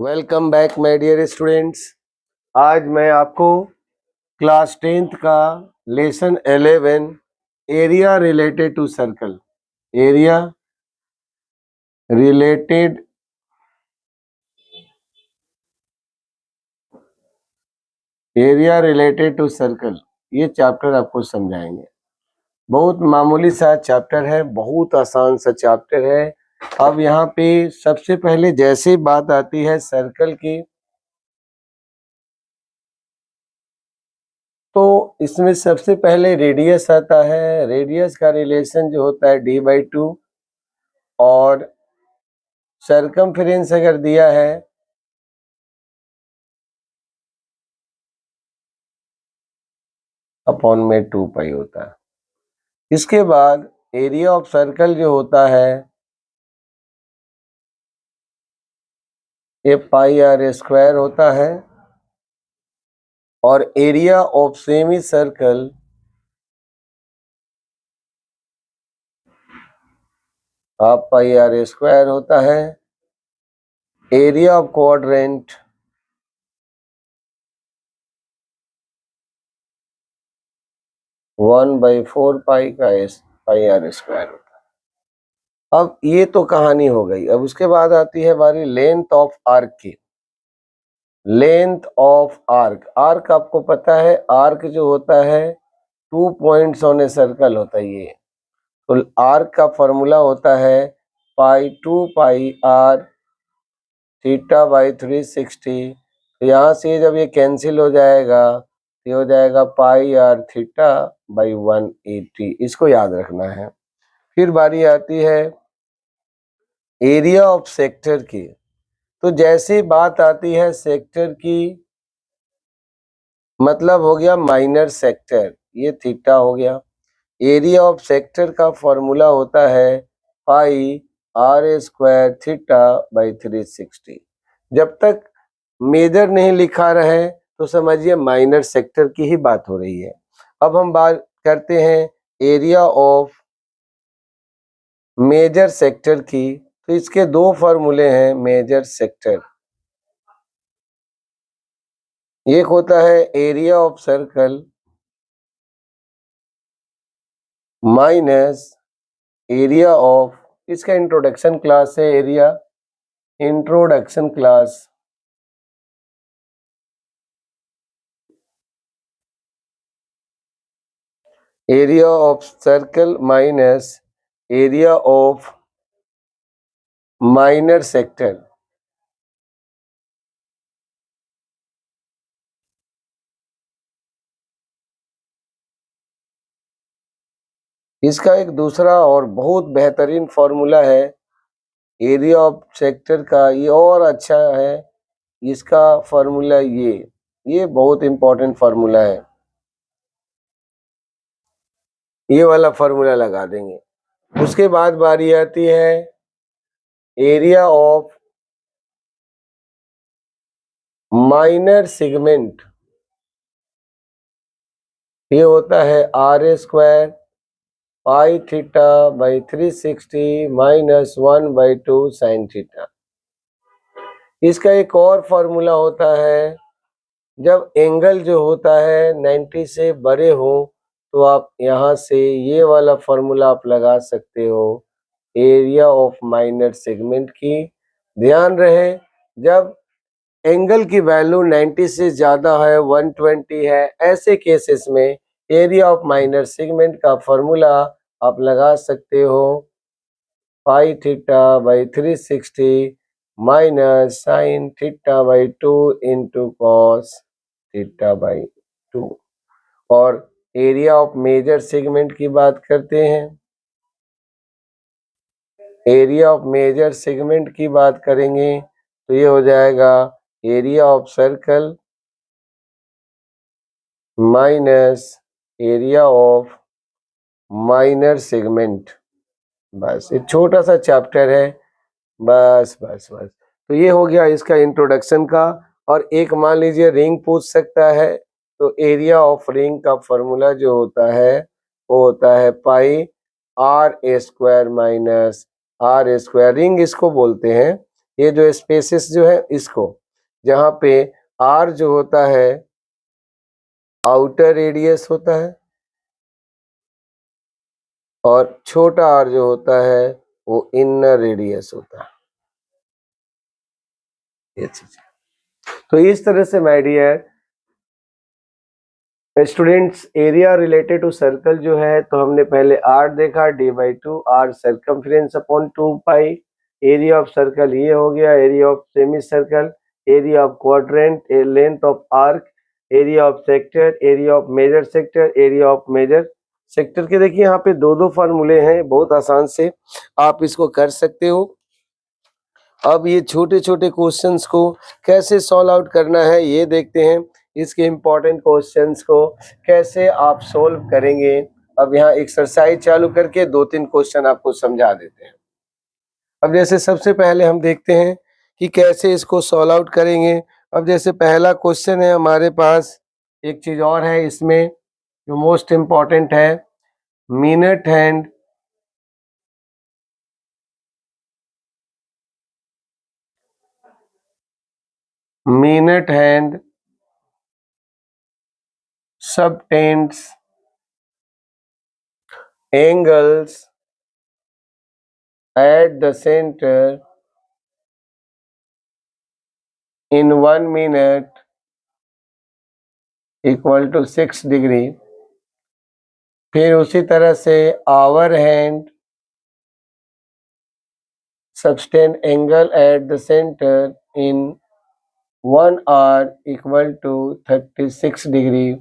Welcome back my dear students. आज मैं आपको क्लास 10th का lesson 11 area related to circle related area related to circle ये chapter आपको समझाएंगे। बहुत मामूली सा चैप्टर है, बहुत आसान सा चैप्टर है। अब यहाँ पे सबसे पहले जैसे बात आती है सर्कल की, तो इसमें सबसे पहले रेडियस आता है। रेडियस का रिलेशन जो होता है d/2 और सरकमफ्रेंस अगर दिया है अपॉन में 2 पाई होता है। इसके बाद एरिया ऑफ सर्कल जो होता है ये पाई r स्क्वायर होता है और area of semi circle half pi r square होता है। Area of quadrant one by 4 पाई का पाई r स्क्वायर होता है। अब ये तो कहानी हो गई। अब उसके बाद आती है हमारी लेंथ ऑफ आर्क की। लेंथ ऑफ आर्क, आर्क आपको पता है, आर्क जो होता है 2 पॉइंट्स ऑन ए सर्कल होता है ये। तो आर्क का फॉर्मूला होता है पाई 2 पाई r थीटा बाई 360। तो यहाँ से जब ये कैंसिल हो जाएगा तो ये हो जाएगा पाई r थीटा बाई 180। इसको याद रखना है। फिर बारी आती है एरिया ऑफ सेक्टर की। तो जैसे बात आती है सेक्टर की, मतलब हो गया माइनर सेक्टर, ये थीटा हो गया। एरिया ऑफ सेक्टर का फॉर्मूला होता है पाई r स्क्वायर थीटा बाई 360। जब तक मेजर नहीं लिखा रहे तो समझिए माइनर सेक्टर की ही बात हो रही है। अब हम बात करते हैं एरिया ऑफ मेजर सेक्टर की। तो इसके दो फॉर्मूले हैं मेजर सेक्टर। एक होता है area of circle minus area of, इसका इंट्रोडक्शन क्लास है area, introduction class. Area of circle minus area of minor sector. इसका एक दूसरा और बहुत बेहतरीन फॉर्मूला है एरिया ऑफ सेक्टर का, ये और अच्छा है। इसका फॉर्मूला ये बहुत इंपॉर्टेंट फॉर्मूला है। ये वाला फॉर्मूला लगा देंगे। उसके बाद बारी आती है एरिया ऑफ माइनर सेगमेंट। ये होता है r square pi theta by 360 minus 1/2 sine theta. इसका एक और फॉर्मूला होता है, जब एंगल जो होता है 90 से बड़े हो तो आप यहाँ से ये वाला फॉर्मूला आप लगा सकते हो एरिया ऑफ माइनर सेगमेंट की। ध्यान रहे जब एंगल की वैल्यू 90 से ज़्यादा है, 120 है, ऐसे केसेस में एरिया ऑफ माइनर सेगमेंट का फॉर्मूला आप लगा सकते हो pi theta by 360 minus sine theta by 2 into cos theta by 2। और एरिया ऑफ मेजर सेगमेंट की बात करते हैं। एरिया ऑफ मेजर सेगमेंट की बात करेंगे तो ये हो जाएगा area of circle minus area of minor segment. बस एक छोटा सा चैप्टर है, बस बस बस। तो ये हो गया इसका इंट्रोडक्शन का। और एक मान लीजिए रिंग पूछ सकता है, तो एरिया ऑफ रिंग का फॉर्मूला जो होता है वो होता है पाई r² माइनस r²। रिंग इसको बोलते हैं, ये जो स्पेसेस जो है इसको, जहाँ पे आर जो होता है आउटर रेडियस होता है और छोटा आर जो होता है वो इनर रेडियस होता है, ये चीज। तो इस तरह से my dear students, area related to circle जो है, तो हमने पहले आर देखा, d/2 R circumference upon 2 pi. Area of circle ये हो गया, area of semi circle, area of quadrant, length of arc, area of sector, area of major sector, area of major sector के। देखिए यहाँ पे दो फार्मूले हैं, बहुत आसान से आप इसको कर सकते हो। अब ये छोटे छोटे क्वेश्चंस को कैसे सॉल्व आउट करना है ये देखते हैं। इसके इम्पोर्टेंट क्वेश्चंस को कैसे आप सोल्व करेंगे। अब यहाँ एक्सरसाइज चालू करके 2-3 क्वेश्चन आपको समझा देते हैं। अब जैसे सबसे पहले हम देखते हैं कि कैसे इसको सॉल्व आउट करेंगे। अब जैसे पहला क्वेश्चन है हमारे पास, एक चीज और है इसमें जो मोस्ट इम्पॉर्टेंट है, minute hand subtends angles at the center in 1 minute equal to 6 degree. फिर उसी तरह से hour hand subtend angle at the center in 1 hour equal to 36 degree.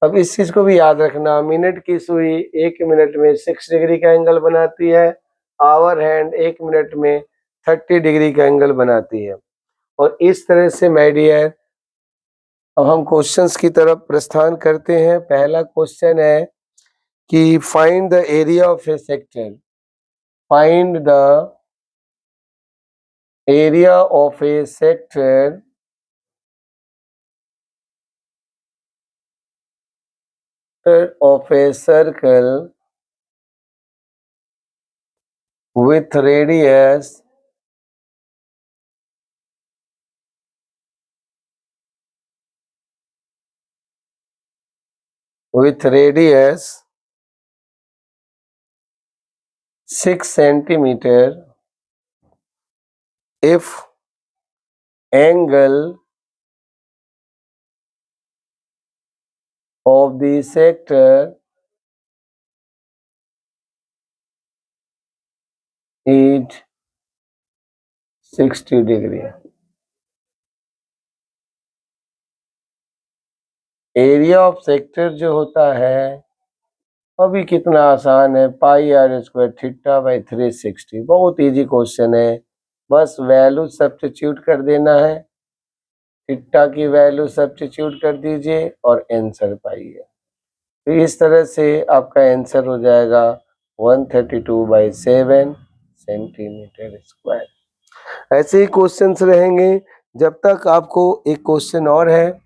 अब इस चीज को भी याद रखना, मिनट की सुई 1 मिनट में 6 डिग्री का एंगल बनाती है, आवर हैंड 1 मिनट में 30 डिग्री का एंगल बनाती है। और इस तरह से माय डियर अब हम क्वेश्चंस की तरफ प्रस्थान करते हैं। पहला क्वेश्चन है कि find the area of A sector, find the area of A sector of a circle with radius 6 centimeter if angle of the sector is 60 degree. Area of sector जो होता है अभी कितना आसान है, पाई आर स्क्वायर थीटा बाई 360। बहुत easy question है, बस वैल्यू सब्स्टिट्यूट कर देना है, थीटा की वैल्यू सब्स्टिट्यूट कर दीजिए और आंसर पाइए। तो इस तरह से आपका आंसर हो जाएगा 132/7 सेंटीमीटर स्क्वायर। ऐसे ही क्वेश्चंस रहेंगे जब तक। आपको एक क्वेश्चन और है,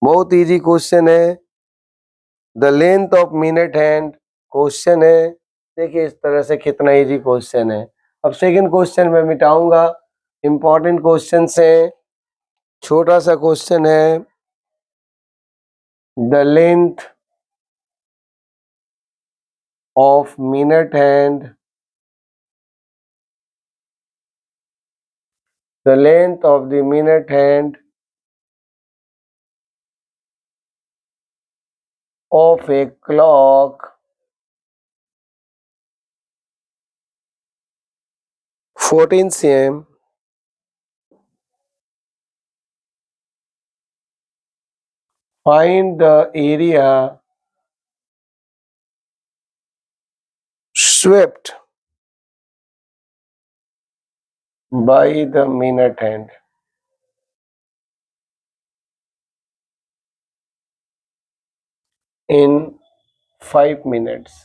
बहुत इजी क्वेश्चन है, the length of minute hand question है। देखिए इस तरह से कितना इजी क्वेश्चन है। अब सेकंड क्वेश्चन मैं मिटाऊंगा, इंपॉर्टेंट क्वेश्चन है, छोटा सा क्वेश्चन है, the length of minute hand, the length of the minute hand of a clock 14 cm find the area swept by the minute hand in 5 minutes।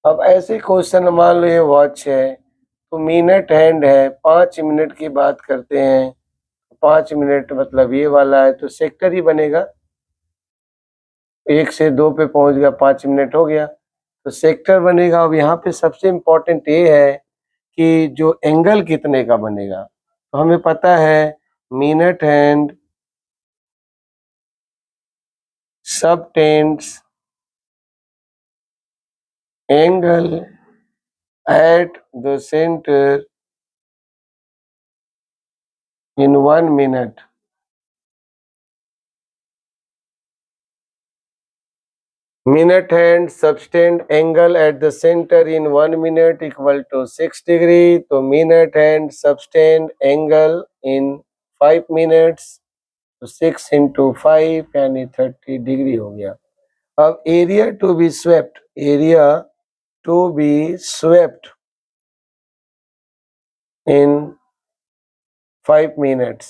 अब ऐसे question मान लो ये watch है तो मिनट हैंड है, 5 मिनट की बात करते हैं, 5 मिनट मतलब ये वाला है तो सेक्टर ही बनेगा, 1 से 2 पे पहुंच गया, 5 मिनट हो गया तो सेक्टर बनेगा। अब यहाँ पे सबसे इम्पोर्टेंट ये है कि जो एंगल कितने का बनेगा, तो हमें पता है minute hand subtends angle at the center in 1 minute. Minute hand subtend angle at the center in 1 minute equal to 6 degree. तो minute hand subtend angle in 5 minutes, तो 6 into 5 यानी 30 डिग्री हो गया। अब area to be swept, area to be swept in 5 minutes,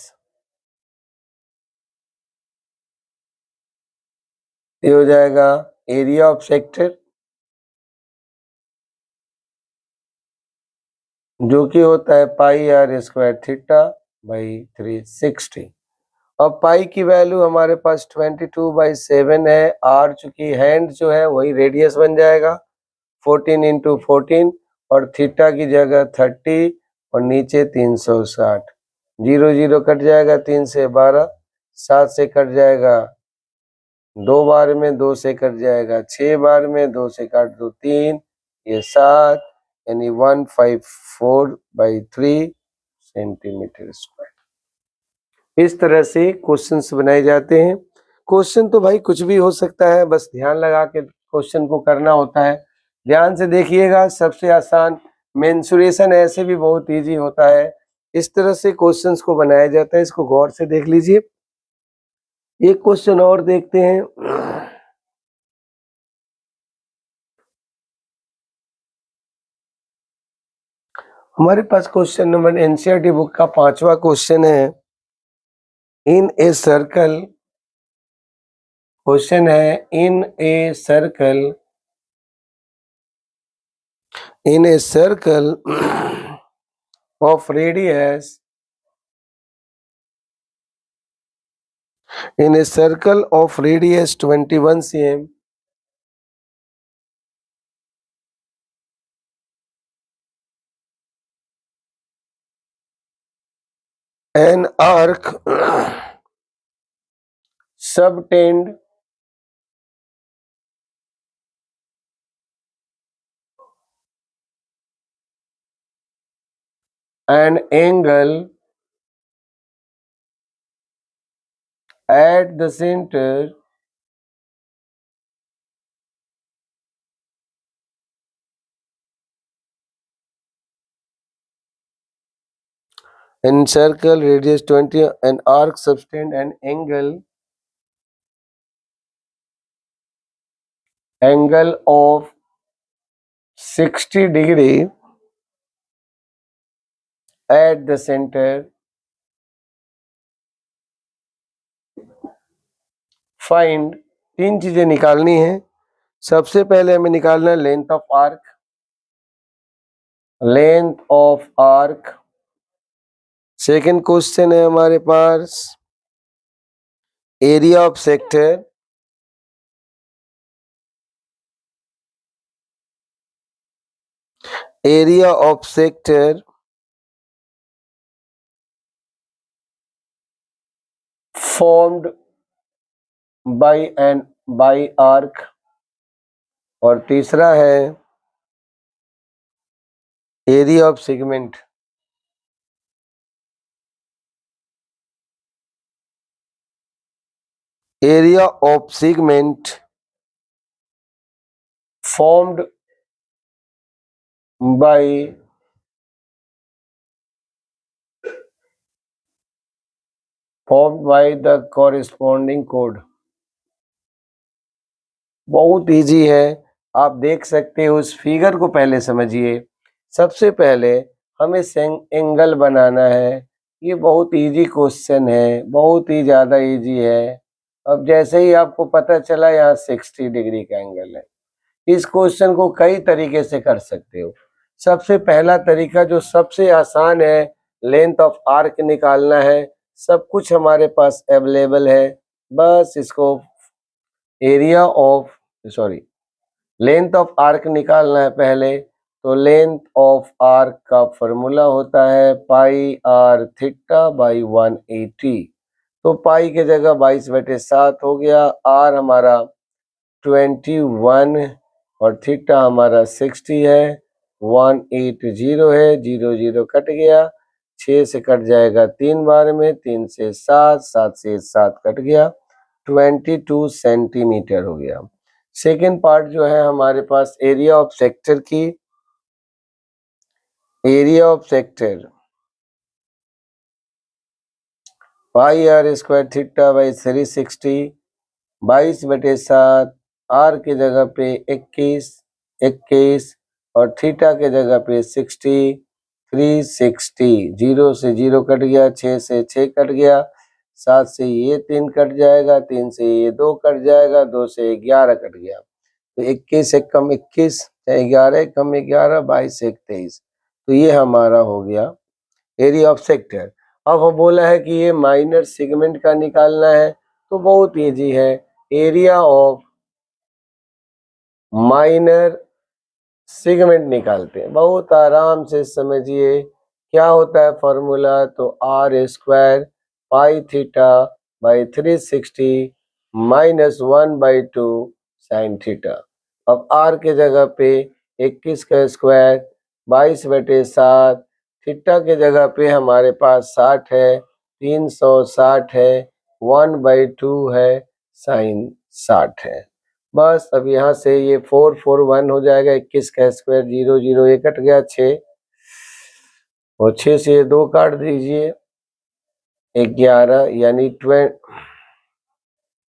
ये हो जाएगा area of sector, जो कि होता है पाई आर स्क्वायर थीटा बाई 360। अब पाई की वैल्यू हमारे पास 22/7 है। आर चूंकि हैंड जो है वही रेडियस बन जाएगा 14 इंटू 14, और थीटा की जगह 30 और नीचे 360। 0 0 कट जाएगा, 3 से 12, 7 से कट जाएगा 2 बार में, 2 से कट जाएगा 6 बार में, 2 से काट दो 3, ये 7, यानी 154/3 सेंटीमीटर स्क्वायर। इस तरह से क्वेश्चंस बनाए जाते हैं। क्वेश्चन तो भाई कुछ भी हो सकता है, बस ध्यान लगा के क्वेश्चन को करना होता है। ध्यान से देखिएगा, सबसे आसान मेंसुरेशन ऐसे भी बहुत इजी होता है। इस तरह से क्वेश्चंस को बनाया जाता है, इसको गौर से देख लीजिए। एक क्वेश्चन और देखते हैं। हमारे पास क्वेश्चन नंबर एनसीईआरटी बुक का 5वां क्वेश्चन है। इन ए सर्कल, क्वेश्चन है in a circle, in a circle of radius, in a circle of radius 21 cm, an arc subtend an angle at the center in circle radius 20, an arc subtend an angle of 60 degree at the center, find, 3 चीजें निकालनी है। सबसे पहले हमें निकालना है length of arc, length of arc. Second question है हमारे पास area of sector, area of sector formed by arc, और तीसरा है area of segment, area of segment formed by the corresponding code। बहुत इजी है, आप देख सकते हो। उस फिगर को पहले समझिए। सबसे पहले हमें एंगल बनाना है। ये बहुत इजी क्वेश्चन है, बहुत ही ज़्यादा इजी है। अब जैसे ही आपको पता चला यहाँ 60 डिग्री का एंगल है, इस क्वेश्चन को कई तरीके से कर सकते हो। सबसे पहला तरीका जो सबसे आसान है, लेंथ ऑफ आर्क निकालना है। सब कुछ हमारे पास अवेलेबल है, बस इसको area of length of arc निकालना है पहले। तो लेंथ ऑफ आर्क का फॉर्मूला होता है पाई आर थीटा बाई 180। तो पाई की जगह 22/7 हो गया, आर हमारा 21 और थीटा हमारा 60 है, 180 है, 0 कट गया, 6 से कट जाएगा 3 बार में, 3 से 7, 7 से 7 कट गया, 22 सेंटीमीटर हो गया। सेकेंड पार्ट जो है हमारे पास एरिया ऑफ सेक्टर की, area of sector pi R square theta by 360, 22/7, R की जगह पे 21 और थीटा के जगह पे 60, 360, 0 से 0 कट गया, 6 से 6 कट गया, 7 से ये 3 कट जाएगा, 3 से ये 2 कट जाएगा, 2 से 11 कट गया, तो 21 एक कम 21, 11 कम 11, 22 एक 23। तो ये हमारा हो गया एरिया ऑफ सेक्टर। अब हम बोला है कि ये माइनर सेगमेंट का निकालना है, तो बहुत इजी है। एरिया ऑफ माइनर सेगमेंट निकालते हैं, बहुत आराम से समझिए क्या होता है फॉर्मूला। तो R square pi theta by 360 minus 1/2 sine theta. अब आर के जगह पे 21 का स्क्वायर 22/7, थीटा के जगह पे हमारे पास 60 है, 360 है, 1/2 है, साइन 60 है। बस अब यहाँ से ये 441 हो जाएगा, 21 का स्क्वायर 0 ये कट गया 6 और 6 से ये 2 काट दीजिए 11 यानी 20,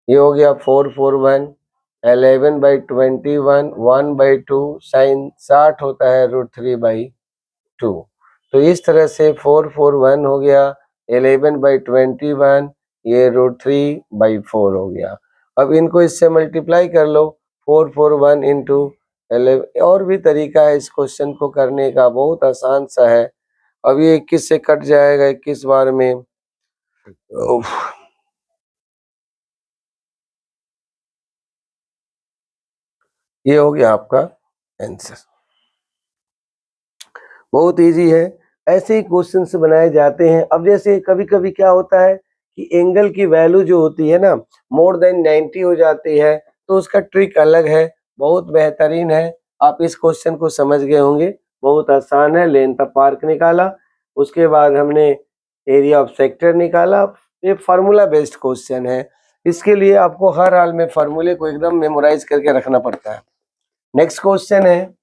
ये हो गया 441, 11/21, 1/2 साइन 60 होता है √3/2। तो इस तरह से 441 हो गया, 11/21 ये √3/4 हो गया। अब इनको इससे मल्टीप्लाई कर लो, 441 इंटू 11। और भी तरीका है इस क्वेश्चन को करने का, बहुत आसान सा है। अब ये 21 से कट जाएगा 21 बार में, ये हो गया आपका आंसर। बहुत इजी है, ऐसे ही क्वेश्चन बनाए जाते हैं। अब जैसे कभी कभी क्या होता है कि एंगल की वैल्यू जो होती है ना मोर देन 90 हो जाती है, तो उसका ट्रिक अलग है, बहुत बेहतरीन है। आप इस क्वेश्चन को समझ गए होंगे, बहुत आसान है। लेंथ ऑफ आर्क निकाला, उसके बाद हमने एरिया ऑफ सेक्टर निकाला। ये फार्मूला बेस्ड क्वेश्चन है, इसके लिए आपको हर हाल में फार्मूले को एकदम मेमोराइज करके रखना पड़ता है। नेक्स्ट क्वेश्चन है,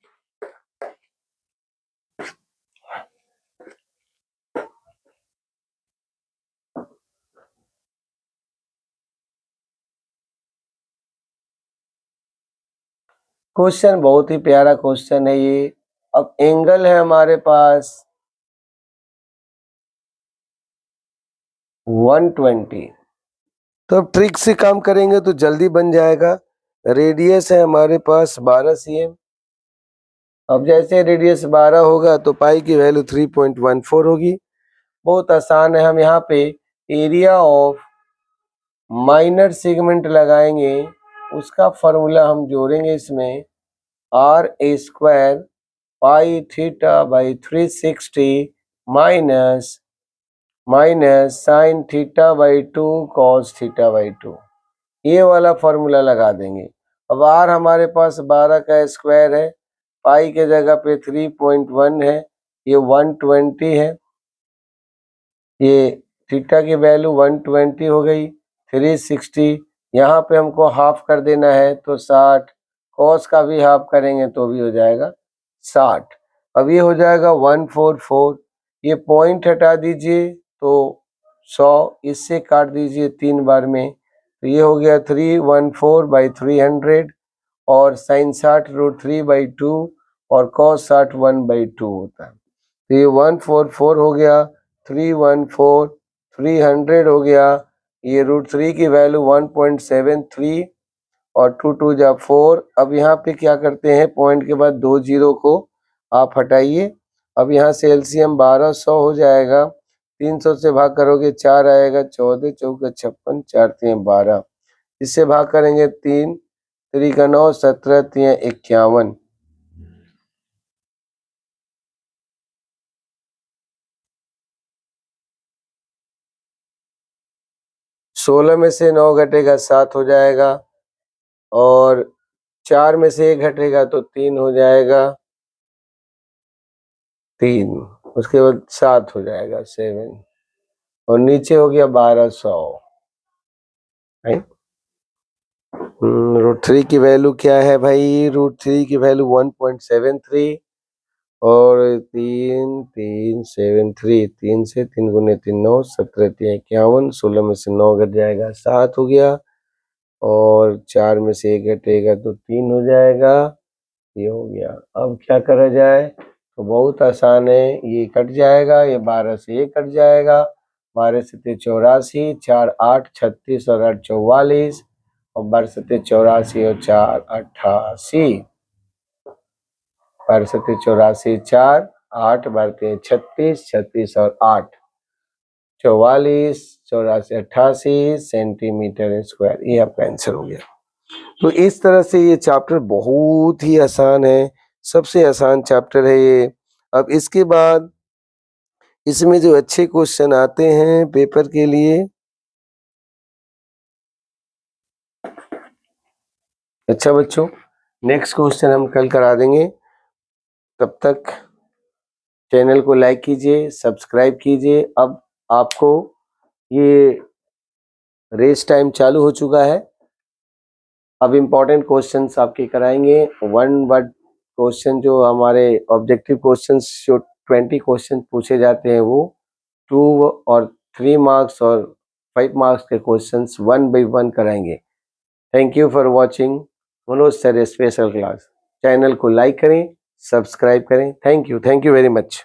क्वेश्चन बहुत ही प्यारा क्वेश्चन है ये। अब एंगल है हमारे पास 120, तो अब ट्रिक से काम करेंगे तो जल्दी बन जाएगा। रेडियस है हमारे पास 12 cm। अब जैसे रेडियस 12 होगा तो पाई की वैल्यू 3.14 होगी। बहुत आसान है, हम यहाँ पे एरिया ऑफ माइनर सेगमेंट लगाएंगे, उसका फॉर्मूला हम जोड़ेंगे इसमें, R A square pi theta by 360 minus sine theta by 2 cos theta by 2, ये वाला फॉर्मूला लगा देंगे। अब आर हमारे पास 12 का स्क्वायर है, पाई के जगह पे 3.1 है, ये 120 है, ये थीटा की वैल्यू 120 हो गई, 360 यहाँ पे हमको हाफ कर देना है तो 60, कॉस का भी हाफ करेंगे तो भी हो जाएगा 60। अब ये हो जाएगा 144, ये पॉइंट हटा दीजिए तो 100, इससे काट दीजिए 3 बार में, तो ये हो गया 314/300 और साइन 60 √3/2 और कॉस 60 1/2 होता है। तो ये 144 हो गया, 314, 300 हो गया, ये √3 की वैल्यू 1.73 और 2 2 जा 4। अब यहाँ पे क्या करते हैं, पॉइंट के बाद 2 जीरो को आप हटाइए। अब यहाँ से एलसीएम 1200 हो जाएगा, 300 से भाग करोगे 4 आएगा, 14 चौका 56, 4 3 12, इससे भाग करेंगे 3 3 का 9, 17 3 51। 16 में से 9 घटेगा 7 हो जाएगा, और 4 में से 1 घटेगा तो 3 हो जाएगा, 3, उसके बाद 7 हो जाएगा 7, और नीचे हो गया 1200। रूट 3 की वैल्यू क्या है भाई? रूट 3 की वैल्यू 1.73, और 3 3 से 3 गुने 3 9, 17 3 51, 16 में से 9 घट जाएगा 7 हो गया, और 4 में से 1 घटेगा तो 3 हो जाएगा, ये हो गया। अब क्या करा जाए? तो बहुत आसान है, ये कट जाएगा, ये 12 से ये कट जाएगा, 12 से 84, 4 8 36 और 8 44, और 12 से 84 और 4 88, 12 से 84 4 8 12 36, 36 और 8 44, 84 88 सेंटीमीटर स्क्वायर। ये आपका आंसर हो गया। तो इस तरह से ये चैप्टर बहुत ही आसान है, सबसे आसान चैप्टर है ये। अब इसके बाद इसमें जो अच्छे क्वेश्चन आते हैं पेपर के लिए, अच्छा बच्चों, नेक्स्ट क्वेश्चन हम कल करा देंगे। तब तक चैनल को लाइक कीजिए, सब्सक्राइब कीजिए। अब आपको ये रेस टाइम चालू हो चुका है। अब इम्पोर्टेंट क्वेश्चंस आपके कराएंगे, वन वर्ड क्वेश्चन, जो हमारे ऑब्जेक्टिव क्वेश्चंस जो 20 क्वेश्चन पूछे जाते हैं वो 2 और 3 मार्क्स और 5 मार्क्स के क्वेश्चंस 1 बाय 1 कराएंगे। Thank you for watching Manoj sir special class. Channel को लाइक करें, सब्सक्राइब करें। Thank you very much.